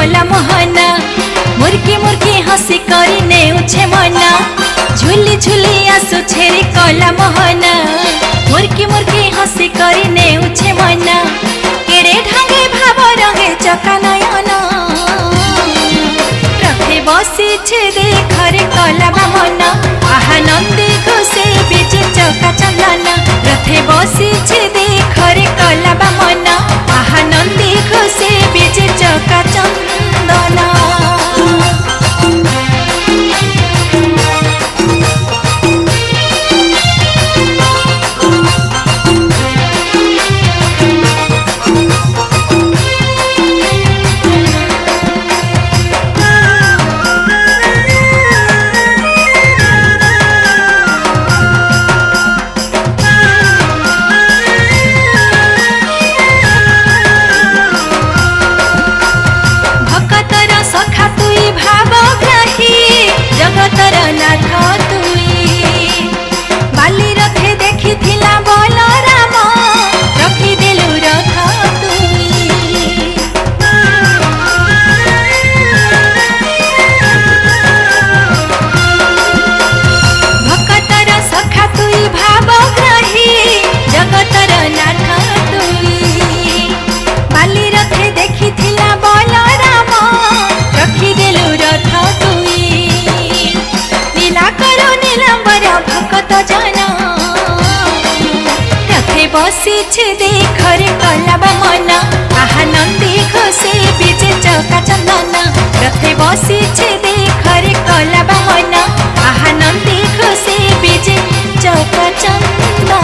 कला मोहना मुर्की मुर्की हसी करी नेउछे मना झुली झुली आसुछे रे कला मोहना मुर्की मुर्की हसी करी नेउछे मना केड़े ढांगे भाव रंगे चका नयना रथे बसीछे देखरे कला बामना आहा नंदी घोषे बीजे चका चंदना रथे बसीछे देखरे कला बामना आहा नंदी घोषे बीजे चका चंदना। जगतर नाथ तुई बाली रथे देखी थिला बोल राम रखी देलु रथ तुई भक्तर सखा तुई भावग्राही जगतर नाथ तुई बाली रथे देखी थिला बोल राम रखी देलु रथ तुई नीलांबर भक्त जना रथे बसीछे देखरे कला बामना आहा नंदी घोषे बीजे चका चंदना रथे बसीछे देखरे कला बामना आहा नंदी घोषे बीजे चका चंदना।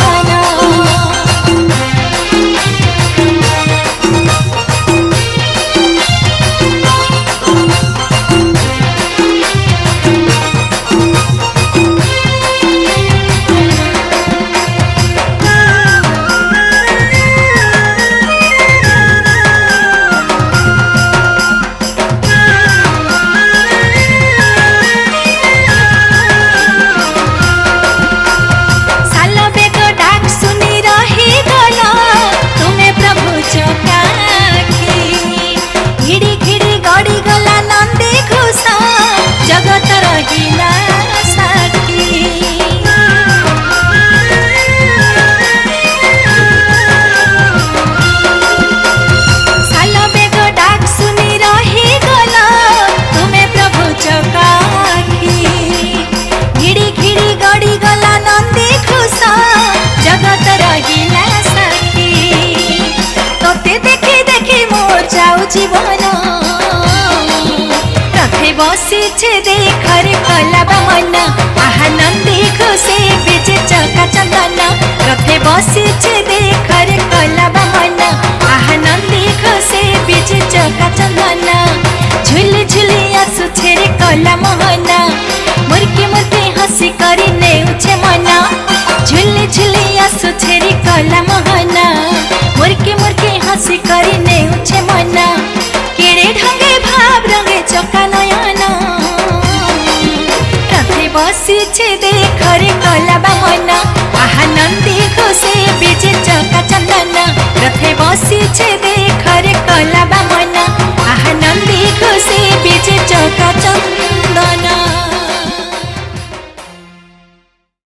जीवन रथे बसीछे देखरे कला बामना आहा नंदी घोषे बीजे चका चंदना रथे बसीछे देखरे कला बामना आहा नंदी घोषे बीजे चका चंदना झुली झुली आसुछे रे कला मोहना मुर्की मुर्की हसी करी नेउछे मना झुली झुली आसुछे रे कला मोहना मुर्की मुर्की हसी करी नेउछे मना केड़े ढंगे भाव रंगे चका नयना रथे बसीछे देखरे कला बामना आहा नंदी घोषे बीजे चका चंदना रथे बसीछे